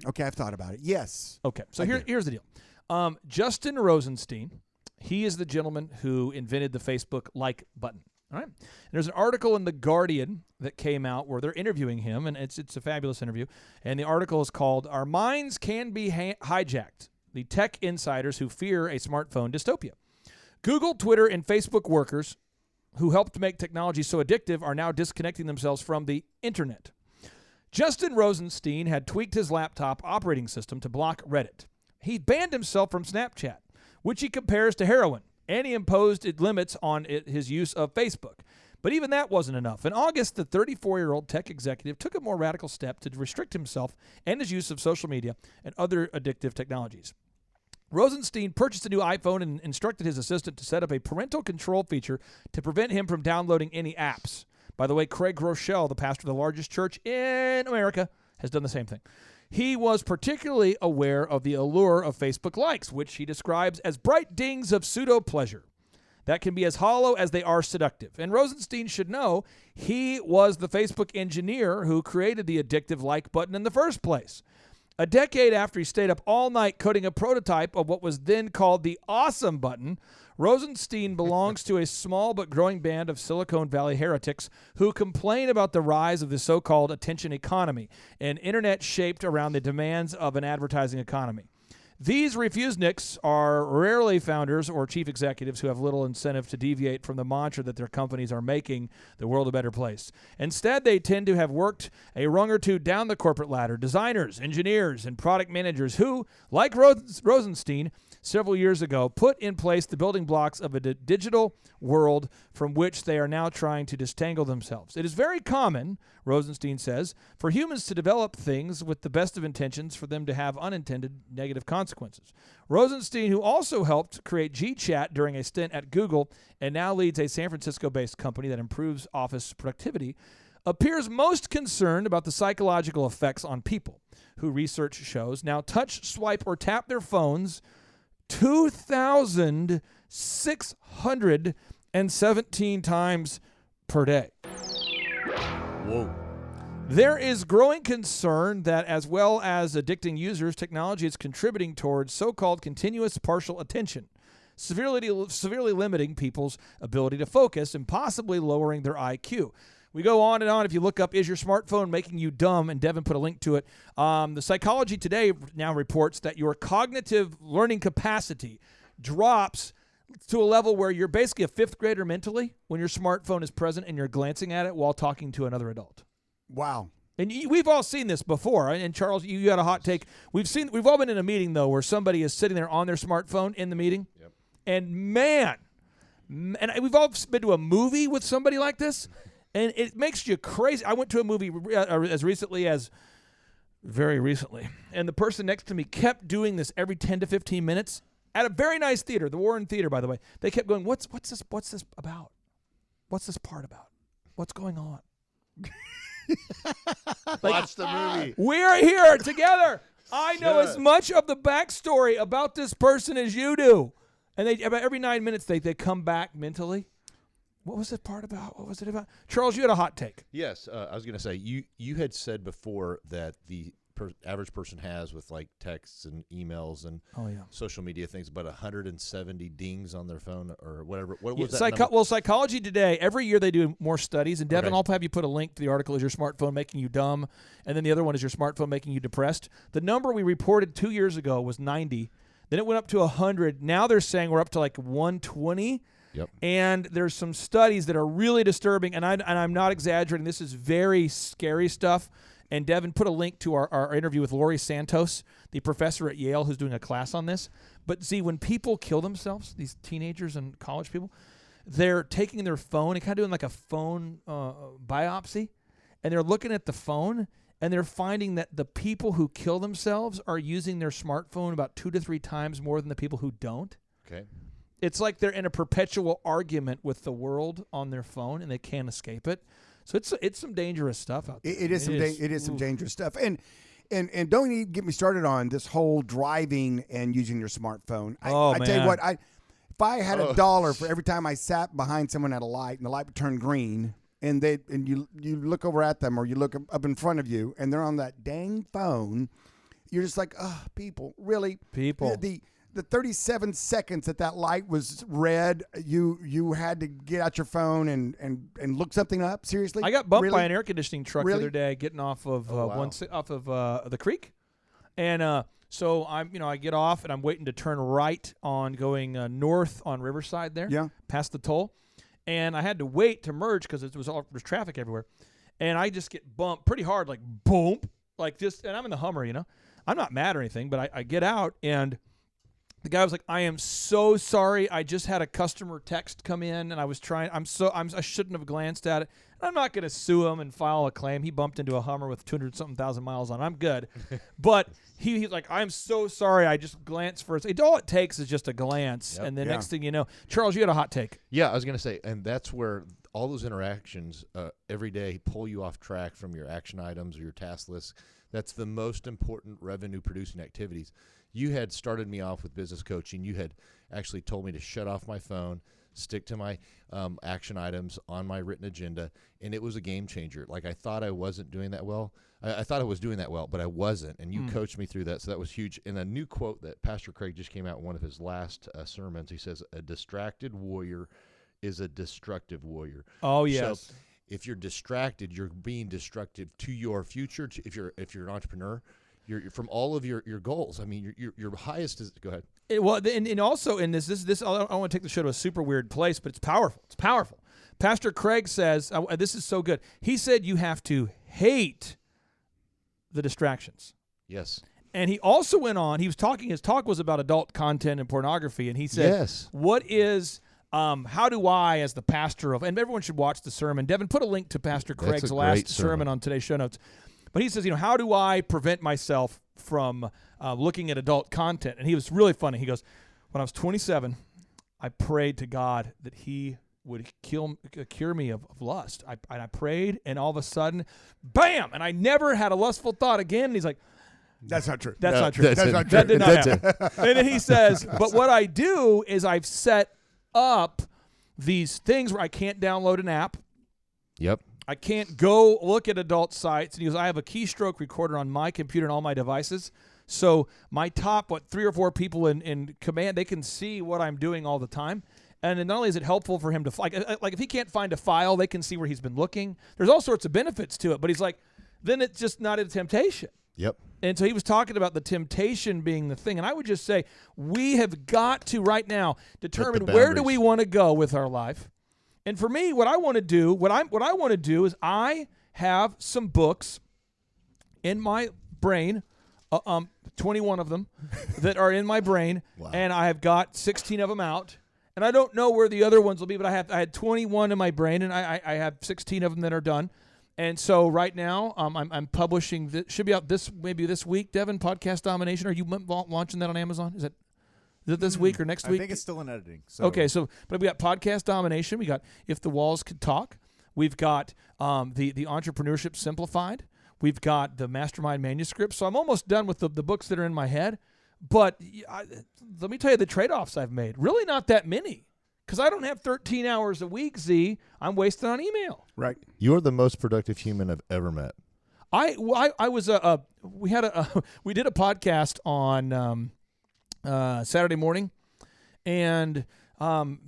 Okay, I've thought about it. Yes. Okay, so here's the deal. Justin Rosenstein, he is the gentleman who invented the Facebook like button. All right. And there's an article in The Guardian that came out where they're interviewing him, and it's a fabulous interview. And the article is called "Our Minds Can Be Hijacked: The Tech Insiders Who Fear a Smartphone Dystopia." Google, Twitter, and Facebook workers who helped make technology so addictive are now disconnecting themselves from the internet. Justin Rosenstein had tweaked his laptop operating system to block Reddit. He banned himself from Snapchat, which he compares to heroin, and he imposed limits on his use of Facebook. But even that wasn't enough. In August, the 34-year-old tech executive took a more radical step to restrict himself and his use of social media and other addictive technologies. Rosenstein purchased a new iPhone and instructed his assistant to set up a parental control feature to prevent him from downloading any apps. By the way, Craig Rochelle, the pastor of the largest church in America, has done the same thing. He was particularly aware of the allure of Facebook likes, which he describes as bright dings of pseudo-pleasure that can be as hollow as they are seductive. And Rosenstein should know he was the Facebook engineer who created the addictive like button in the first place. A decade after he stayed up all night coding a prototype of what was then called the awesome button, Rosenstein belongs to a small but growing band of Silicon Valley heretics who complain about the rise of the so-called attention economy, an internet shaped around the demands of an advertising economy. These refuseniks are rarely founders or chief executives who have little incentive to deviate from the mantra that their companies are making the world a better place. Instead, they tend to have worked a rung or two down the corporate ladder, designers, engineers, and product managers who, like Rosenstein, several years ago, put in place the building blocks of a digital world from which they are now trying to disentangle themselves. It is very common, Rosenstein says, for humans to develop things with the best of intentions for them to have unintended negative consequences. Rosenstein, who also helped create GChat during a stint at Google and now leads a San Francisco-based company that improves office productivity, appears most concerned about the psychological effects on people, who research shows now touch, swipe, or tap their phones 2,617 times per day. Whoa. There is growing concern that as well as addicting users, technology is contributing towards so-called continuous partial attention, severely limiting people's ability to focus and possibly lowering their IQ. We go on and on. If you look up, is your smartphone making you dumb? And Devin put a link to it. The Psychology Today now reports that your cognitive learning capacity drops to a level where you're basically a fifth grader mentally when your smartphone is present and you're glancing at it while talking to another adult. Wow. And we've all seen this before. And Charles, you had a hot take. We've all been in a meeting, though, where somebody is sitting there on their smartphone in the meeting. Yep. And man, and we've all been to a movie with somebody like this. And it makes you crazy. I went to a movie as recently as very recently, and the person next to me kept doing this every 10 to 15 minutes at a very nice theater, the Warren Theater, by the way. They kept going, what's this about? What's this part about? What's going on? Watch the movie. We're here together. I know as much of the backstory about this person as you do. And about every 9 minutes, they come back mentally. What was it part about? What was it about? Charles, you had a hot take. Yes, I was going to say, you had said before that the average person has with like texts and emails and social media things about 170 dings on their phone or whatever. What was that number? Well, Psychology Today, every year they do more studies. And Devin, I'll have you put a link to the article, Is Your Smartphone Making You Dumb? And then the other one, Is Your Smartphone Making You Depressed? The number we reported 2 years ago was 90. Then it went up to 100. Now they're saying we're up to like 120. Yep. And there's some studies that are really disturbing, and I'm not exaggerating. This is very scary stuff. And Devin put a link to our interview with Laurie Santos, the professor at Yale who's doing a class on this. But see, when people kill themselves, these teenagers and college people, they're taking their phone and kind of doing like a phone biopsy, and they're looking at the phone, and they're finding that the people who kill themselves are using their smartphone about 2 to 3 times more than the people who don't. Okay. It's like they're in a perpetual argument with the world on their phone, and they can't escape it. So it's some dangerous stuff out there. It is some dangerous stuff. And don't even get me started on this whole driving and using your smartphone. I tell you what, if I had $1 for every time I sat behind someone at a light and the light would turn green, and you look over at them or you look up in front of you and they're on that dang phone, you're just like, people, really? People. The 37 seconds that light was red, you had to get out your phone and look something up. Seriously, I got bumped by an air conditioning truck the Really? other day getting off of the creek, and so I get off and I'm waiting to turn right on going north on Riverside there, past the toll, and I had to wait to merge because there's traffic everywhere, and I just get bumped pretty hard, like boom, like just, and I'm in the Hummer, I'm not mad or anything, but I get out and The guy was like, I am so sorry. I just had a customer text come in, and I was trying. I shouldn't have glanced at it. I'm not going to sue him and file a claim. He bumped into a Hummer with 200-something thousand miles on. I'm good. But he's like, I'm so sorry. I just glanced first. All it takes is just a glance, and the next thing you know, Charles, you had a hot take. Yeah, I was going to say, and that's where all those interactions every day pull you off track from your action items or your task list. That's the most important revenue-producing activities. You had started me off with business coaching. You had actually told me to shut off my phone, stick to my action items on my written agenda, and it was a game changer. Like, I thought I wasn't doing that well. I thought I was doing that well, but I wasn't, and you coached me through that, so that was huge. And a new quote that Pastor Craig just came out in one of his last sermons, he says, a distracted warrior is a destructive warrior. Oh, yes. So if you're distracted, you're being destructive to your future. If you're an entrepreneur, you're from all of your goals. I mean, your highest is. Go ahead. And also in this I don't want to take the show to a super weird place, but it's powerful. It's powerful. Pastor Craig says this is so good. He said you have to hate the distractions. Yes. And he also went on. He was talking. His talk was about adult content and pornography, and he said, yes. What is how do I, as the pastor of, and everyone should watch the sermon. Devin, put a link to Pastor Craig's last sermon on today's show notes. But he says, how do I prevent myself from looking at adult content? And he was really funny. He goes, when I was 27, I prayed to God that he would cure me of lust. I prayed, and all of a sudden, bam! And I never had a lustful thought again. And he's like, that's not true. That's not true. That did not happen. And then he says, but what I do is I've set up these things where I can't download an app. Yep. I can't go look at adult sites. And he goes, I have a keystroke recorder on my computer and all my devices. So my top, 3 or 4 people in command, they can see what I'm doing all the time. And then not only is it helpful for him to, like if he can't find a file, they can see where he's been looking. There's all sorts of benefits to it. But he's like, then it's just not a temptation. Yep. And so he was talking about the temptation being the thing. And I would just say, we have got to right now determine where do we want to go with our life. And for me, what I want to do, what I want to do is I have some books in my brain, 21 of them that are in my brain, and I have got 16 of them out. And I don't know where the other ones will be, but I had 21 in my brain, and I have 16 of them that are done. And so right now, I'm publishing. Should be out maybe this week. Devin, Podcast Domination. Are you launching that on Amazon? Is it this week or next week? I think it's still in editing. So. Okay, but we got Podcast Domination. We got If the Walls Could Talk. We've got the Entrepreneurship Simplified. We've got the Mastermind Manuscript. So I'm almost done with the books that are in my head. But let me tell you the trade-offs I've made. Really not that many. Because I don't have 13 hours a week, Z. I'm wasting on email. Right. You're the most productive human I've ever met. I was we did a podcast on Saturday morning, and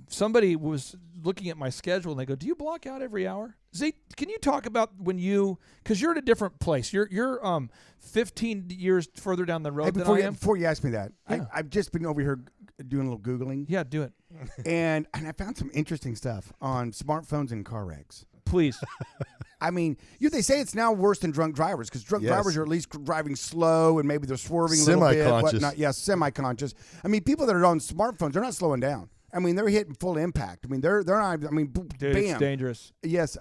somebody was looking at my schedule, and they go, "Do you block out every hour?" Z, can you talk about because you're in a different place. You're 15 years further down the road than I am. Before you ask me that, Yeah. I've just been over here doing a little Googling. Yeah, do it. and I found some interesting stuff on smartphones and car wrecks. Please. I mean, they say it's now worse than drunk drivers because drunk drivers are at least driving slow and maybe they're swerving a little bit. Semi-conscious. Yeah, semi-conscious. I mean, people that are on smartphones, they're not slowing down. I mean, they're hitting full impact. I mean, they're not. I mean, Dude, bam. it's dangerous. Yes.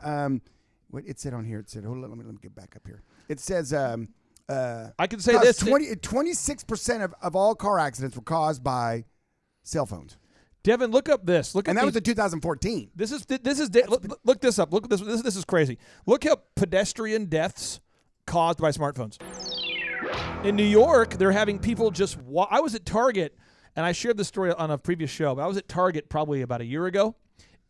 What it said on here? It said, hold on, let me get back up here. It says, I can say this: 26% of all car accidents were caused by cell phones. Devin, look up this. And that was in 2014. This is look this up. Look at this. This is crazy. Look up pedestrian deaths caused by smartphones. In New York, they're having people just I was at Target, and I shared this story on a previous show, but I was at Target probably about a year ago.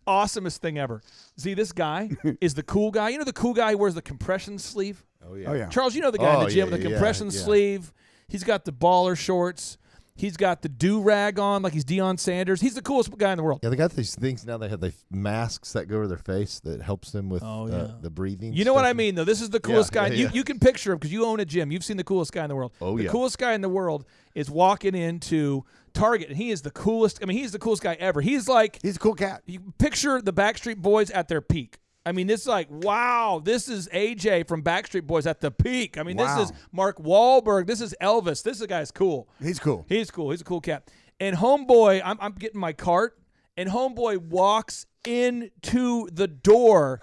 Awesomest thing ever. See, this guy is the cool guy. You know the cool guy who wears the compression sleeve? Oh, yeah. Oh, yeah. Charles, you know the guy in the gym with the compression sleeve. He's got the baller shorts. He's got the do-rag on like he's Deion Sanders. He's the coolest guy in the world. Yeah, they got these things now. They have the masks that go over their face that helps them with the breathing. You know what I mean, though? This is the coolest guy. Yeah. You can picture him because you own a gym. You've seen the coolest guy in the world. Oh, the coolest guy in the world is walking into Target, and he is the coolest. I mean, he's the coolest guy ever. He's a cool cat. You picture the Backstreet Boys at their peak. I mean, this is like, wow, this is AJ from Backstreet Boys at the peak. I mean, This is Mark Wahlberg. This is Elvis. This guy's cool. He's cool. He's cool. He's a cool cat. And homeboy, I'm getting my cart, and homeboy walks into the door,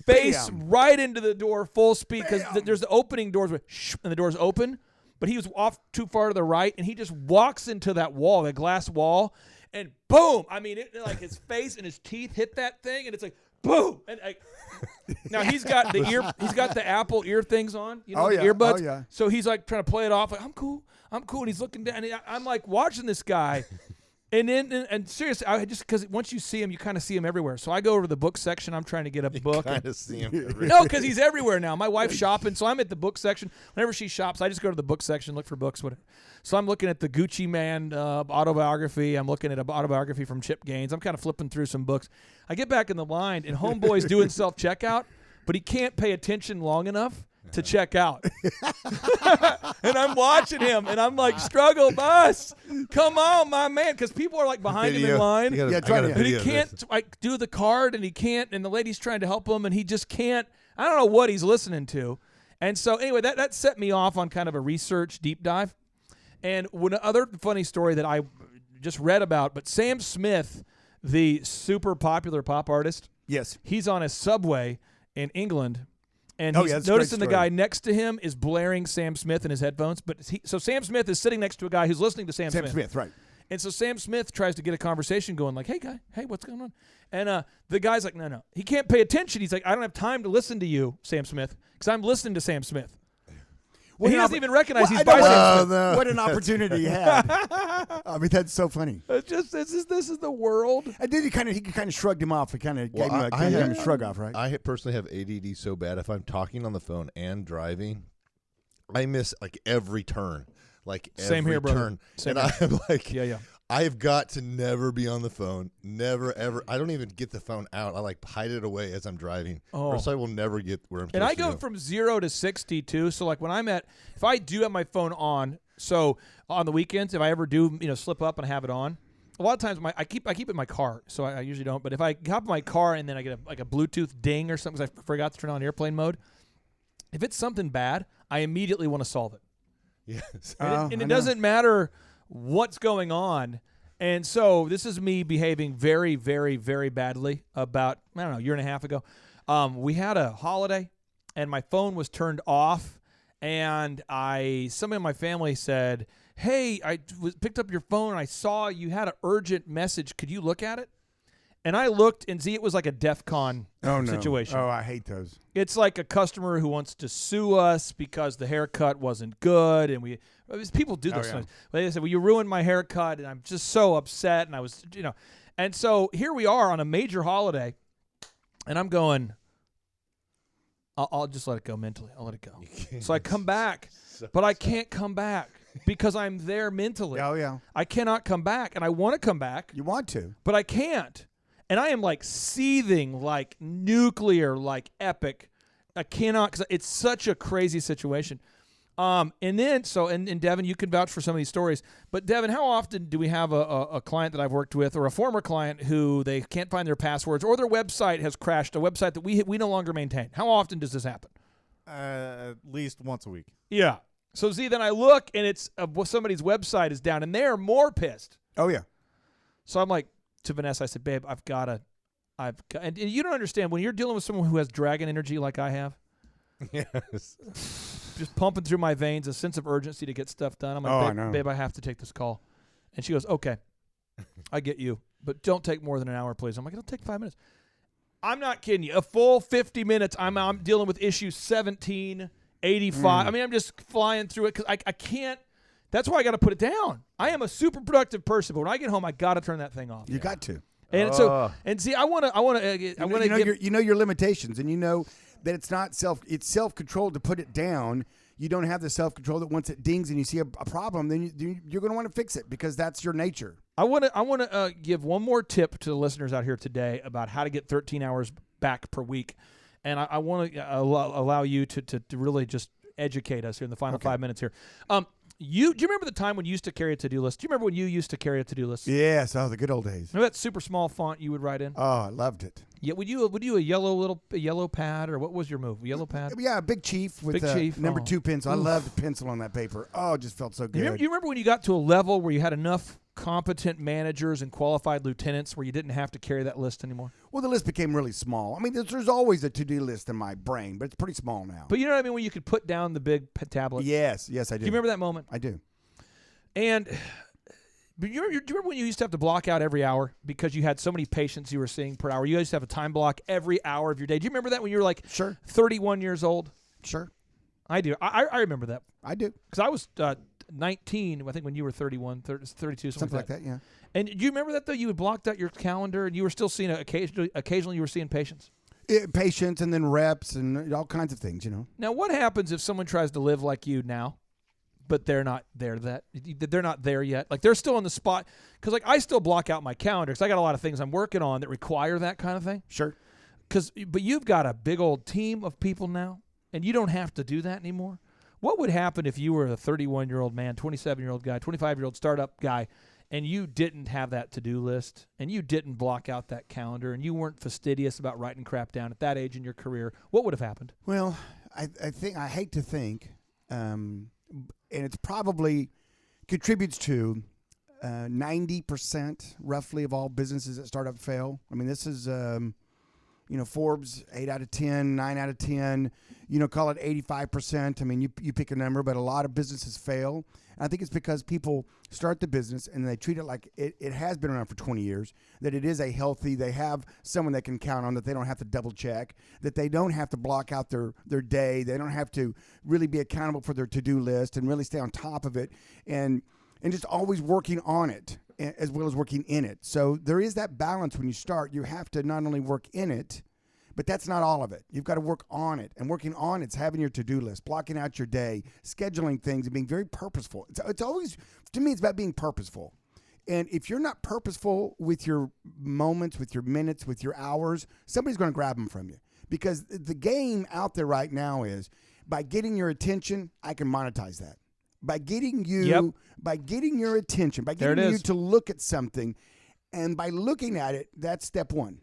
face right into the door, full speed, because there's the opening doors, and the doors open, but he was off too far to the right, and he just walks into that wall, the glass wall, and boom! I mean, like his face and his teeth hit that thing, and it's like boom! And now he's got the Apple ear things on, the earbuds. Oh, yeah. So he's like trying to play it off, like I'm cool, and he's looking down, and I'm like watching this guy. And then, and seriously, I just because once you see him, you kind of see him everywhere. So I go over to the book section. I'm trying to get a book. Kind of see him everywhere. No, because he's everywhere now. My wife's shopping, so I'm at the book section. Whenever she shops, I just go to the book section, look for books, whatever. So I'm looking at the Gucci Man autobiography. I'm looking at an autobiography from Chip Gaines. I'm kind of flipping through some books. I get back in the line, and homeboy's doing self-checkout, but he can't pay attention long enough to check out. And I'm watching him, and I'm like, struggle bus. Come on, my man. Because people are like behind him in line. But he can't like do the card, and he can't, and the lady's trying to help him, and he just can't. I don't know what he's listening to. And so anyway, that set me off on kind of a research deep dive. And one other funny story that I just read about, but Sam Smith, the super popular pop artist, yes, he's on a subway in England. And Oh, he's yeah, that's a noticing great the guy story. next to him is blaring Sam Smith in his headphones. But so Sam Smith is sitting next to a guy who's listening to Sam Smith. Right. And so Sam Smith tries to get a conversation going, like, hey, guy, hey, what's going on? And the guy's like, no. He can't pay attention. He's like, I don't have time to listen to you, Sam Smith, because I'm listening to Sam Smith. Well, he doesn't even recognize he's by Sam Smith. What an opportunity he had. I mean, that's so funny. It's just this is the world. And then he kind of shrugged him off. He kind of gave him a shrug off, right? I personally have ADD so bad. If I'm talking on the phone and driving, I miss like every turn. Like Same every here, brother. turn. Same and here. I'm like, Yeah. I've got to never be on the phone. Never, ever. I don't even get the phone out. I like hide it away as I'm driving. Or else I will never get where I'm supposed And I to go from 0 to 60 too. So like when if I do have my phone on, so on the weekends, if I ever do, slip up and have it on, a lot of times I keep it in my car. So I usually don't. But if I hop in my car and then I get a Bluetooth ding or something because I forgot to turn on airplane mode, if it's something bad, I immediately want to solve it. Yes. And it doesn't matter what's going on. And so this is me behaving very, very, very badly about, I don't know, a year and a half ago. We had a holiday, and my phone was turned off, and somebody in my family said, hey, I picked up your phone, and I saw you had an urgent message. Could you look at it? And I looked, and it was like a DEF CON situation. Oh, I hate those. It's like a customer who wants to sue us because the haircut wasn't good, and people do this. yeah. They said, well, you ruined my haircut, and I'm just so upset, and I was, And so here we are on a major holiday, and I'm going, I'll just let it go mentally. I'll let it go. So I come back, but I can't come back because I'm there mentally. Oh, yeah. I cannot come back, and I want to come back. You want to. But I can't. And I am like seething, like nuclear, like epic. I cannot, because it's such a crazy situation. And then, and Devin, you can vouch for some of these stories. But Devin, how often do we have a client that I've worked with or a former client who they can't find their passwords or their website has crashed, a website that we no longer maintain? How often does this happen? At least once a week. Yeah. So see, then I look and it's somebody's website is down and they're more pissed. Oh, yeah. So I'm like, to Vanessa, I said, babe, and you don't understand when you're dealing with someone who has dragon energy like I have. Yes. Just pumping through my veins, a sense of urgency to get stuff done. I'm like, babe, I have to take this call. And she goes, okay, I get you, but don't take more than an hour, please. I'm like, it'll take 5 minutes. I'm not kidding you. A full 50 minutes, I'm dealing with issue 1785. I mean, I'm just flying through it because I can't. That's why I got to put it down. I am a super productive person, but when I get home, I got to turn that thing off. You got to. And see, I want to. You know your limitations, and you know that it's not self-control to put it down. You don't have the self-control that once it dings and you see a problem, then you're going to want to fix it because that's your nature. I want to give one more tip to the listeners out here today about how to get 13 hours back per week, and I want to allow you to really just educate us here in the final 5 minutes here. Do you remember the time when you used to carry a to-do list? Do you remember when you used to carry a to-do list? Yes, the good old days. Remember that super small font you would write in? Oh, I loved it. Yeah, would you a yellow pad, or what was your move? A yellow pad? Yeah, Big Chief with number 2 pencil. I loved the pencil on that paper. Oh, it just felt so good. You remember when you got to a level where you had enough competent managers and qualified lieutenants where you didn't have to carry that list anymore? Well, the list became really small. I mean, there's always a to-do list in my brain, but it's pretty small now. But you know what I mean, when you could put down the big tablet? Yes, I do. Do you remember that moment? I do. And do you remember when you used to have to block out every hour because you had so many patients you were seeing per hour? You used to have a time block every hour of your day. Do you remember that when you were like 31 years old? Sure. I do. I remember that. I do. Because I was 19, I think, when you were 31, 32, something like that, yeah. And do you remember that, though? You had blocked out your calendar, and you were still seeing occasionally you were seeing patients? Patients and then reps and all kinds of things, you know. Now, what happens if someone tries to live like you now, but they're not there they're not there yet? Like, they're still on the spot. Because, like, I still block out my calendar because I got a lot of things I'm working on that require that kind of thing. Sure. But you've got a big old team of people now, and you don't have to do that anymore. What would happen if you were a 31-year-old man, 27-year-old guy, 25-year-old startup guy, and you didn't have that to-do list, and you didn't block out that calendar, and you weren't fastidious about writing crap down at that age in your career? What would have happened? Well, I hate to think, and it's probably contributes to 90% roughly of all businesses that start up fail. I mean, this is Forbes, 8 out of 10, 9 out of 10, call it 85%. I mean, you pick a number, but a lot of businesses fail. And I think it's because people start the business and they treat it like it has been around for 20 years, that it is they have someone they can count on, that they don't have to double check, that they don't have to block out their day. They don't have to really be accountable for their to-do list and really stay on top of it and just always working on it as well as working in it. So there is that balance when you start. You have to not only work in it, but that's not all of it. You've got to work on it. And working on it's having your to-do list, blocking out your day, scheduling things, and being very purposeful. It's always, to me, it's about being purposeful. And if you're not purposeful with your moments, with your minutes, with your hours, somebody's going to grab them from you. Because the game out there right now is, by getting your attention, I can monetize that. By getting you, by getting your attention, by getting you to look at something, and by looking at it, that's step one.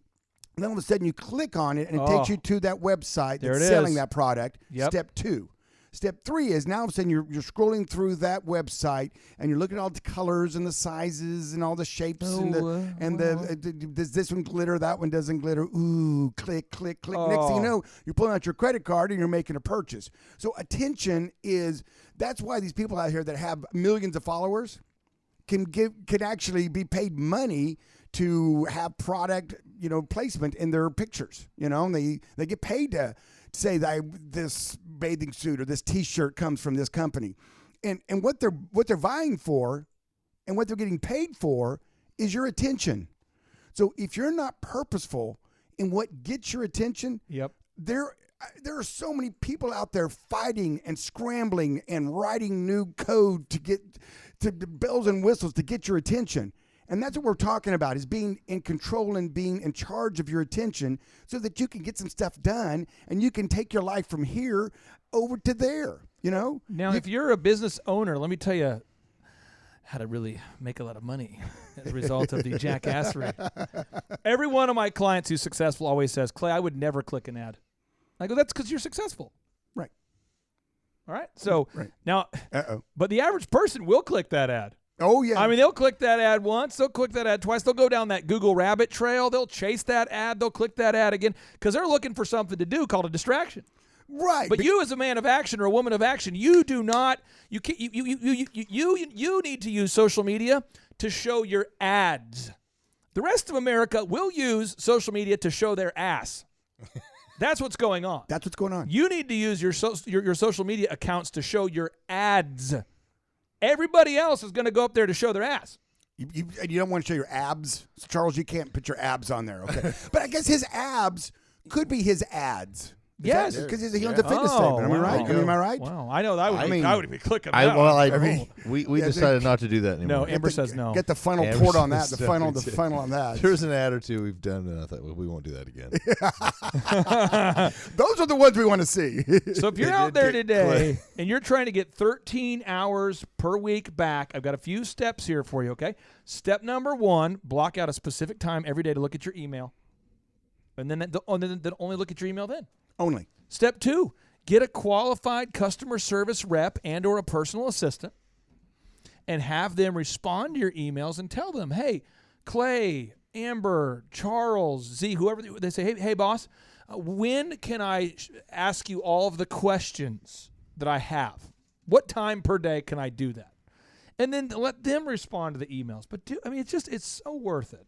And then all of a sudden you click on it, and it takes you to that website that's selling that product. Step two. Step three is now all of a sudden you're scrolling through that website, and you're looking at all the colors and the sizes and all the shapes does this one glitter, that one doesn't glitter. Ooh, click, click, click. Next thing you know, you're pulling out your credit card and you're making a purchase. So attention that's why these people out here that have millions of followers can actually be paid money to have product, placement in their pictures. And they get paid to say that this bathing suit or this T-shirt comes from this company, and what they're vying for, and what they're getting paid for is your attention. So if you're not purposeful in what gets your attention, there are so many people out there fighting and scrambling and writing new code to get to the bells and whistles to get your attention. And that's what we're talking about, is being in control and being in charge of your attention so that you can get some stuff done and you can take your life from here over to there, Now, if you're a business owner, let me tell you how to really make a lot of money as a result of the jackassery. Every one of my clients who's successful always says, Clay, I would never click an ad. I go, that's because you're successful. Right. All right. So now, but the average person will click that ad. Oh, yeah. I mean, they'll click that ad once. They'll click that ad twice. They'll go down that Google rabbit trail. They'll chase that ad. They'll click that ad again because they're looking for something to do called a distraction. Right. But you, as a man of action or a woman of action, you do not. You need to use social media to show your ads. The rest of America will use social media to show their ass. That's what's going on. That's what's going on. You need to use your social media accounts to show your ads. Everybody else is going to go up there to show their ass. You don't want to show your abs. Charles, you can't put your abs on there, okay? But I guess his abs could be his ads. Yes. Because he owns a fitness statement. Am I right? Am I right? Wow. I know that I would be clicking that. We decided not to do that anymore. No, Amber says no. Get the funnel poured on that. The funnel on that. There's an ad or two we've done, and I thought, well, we won't do that again. Those are the ones we want to see. So if you're out there today and you're trying to get 13 hours per week back, I've got a few steps here for you, okay? Step number 1, block out a specific time every day to look at your email. And then only look at your email then. Only. Step 2, get a qualified customer service rep and or a personal assistant. and have them respond to your emails and tell them, hey, Clay, Amber, Charles, Z, whoever they say, hey boss, when can I ask you all of the questions that I have? What time per day can I do that? And then let them respond to the emails. But it's so worth it.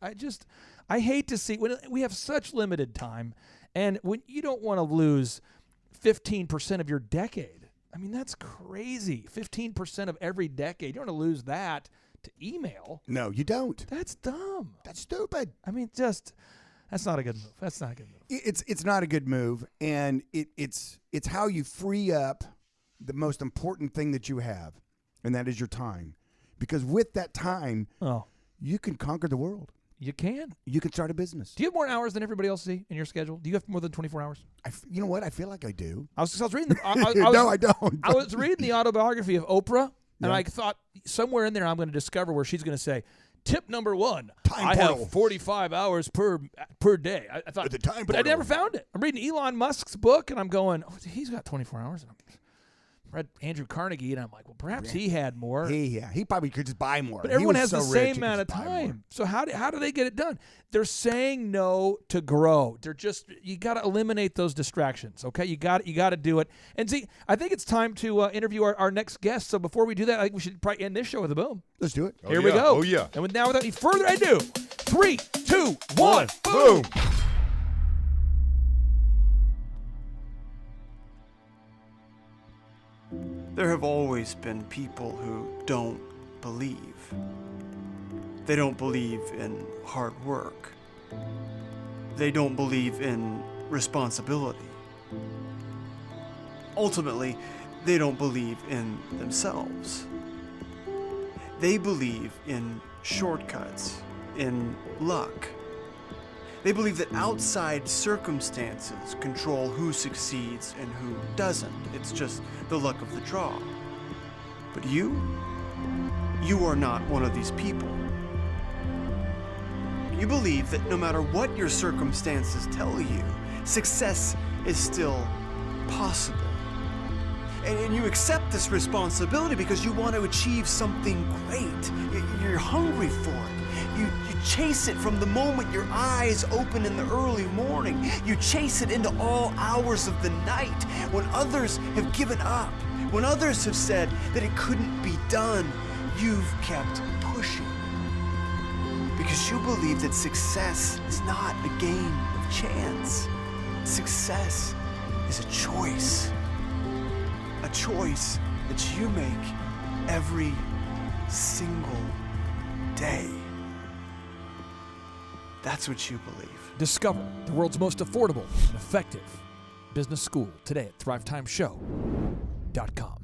I hate to see when we have such limited time, and when you don't want to lose 15% of your decade. I mean, that's crazy. 15% of every decade. You don't want to lose that to email. No, you don't. That's dumb. That's stupid. I mean, that's not a good move. That's not a good move. It's not a good move, and it's how you free up the most important thing that you have, and that is your time. Because with that time, you can conquer the world. You can. You can start a business. Do you have more hours than everybody else in your schedule? Do you have more than 24 hours? You know what? I feel like I do. I was reading. No, I don't. I was reading the autobiography of Oprah, and I thought somewhere in there I'm going to discover where she's going to say, tip number 1, I have 45 hours per day. I thought, but I never found it. I'm reading Elon Musk's book, and I'm going, he's got 24 hours. And I read Andrew Carnegie, and I'm like, well, perhaps he had more. He probably could just buy more. But everyone has the same amount of time. So how do they get it done? They're saying no to grow. They're you got to eliminate those distractions. Okay, you got to do it. And see, I think it's time to interview our next guest. So before we do that, I think we should probably end this show with a boom. Let's do it. Here we go. Oh yeah. And without any further ado, 3, 2, 1, boom. There have always been people who don't believe. They don't believe in hard work. They don't believe in responsibility. Ultimately, they don't believe in themselves. They believe in shortcuts, in luck. They believe that outside circumstances control who succeeds and who doesn't. It's just the luck of the draw. But you are not one of these people. You believe that no matter what your circumstances tell you, success is still possible. And you accept this responsibility because you want to achieve something great. You're hungry for it. You chase it from the moment your eyes open in the early morning. You chase it into all hours of the night when others have given up, when others have said that it couldn't be done. You've kept pushing because you believe that success is not a game of chance. Success is a choice that you make every single day. That's what you believe. Discover the world's most affordable and effective business school today at ThriveTimesShow.com.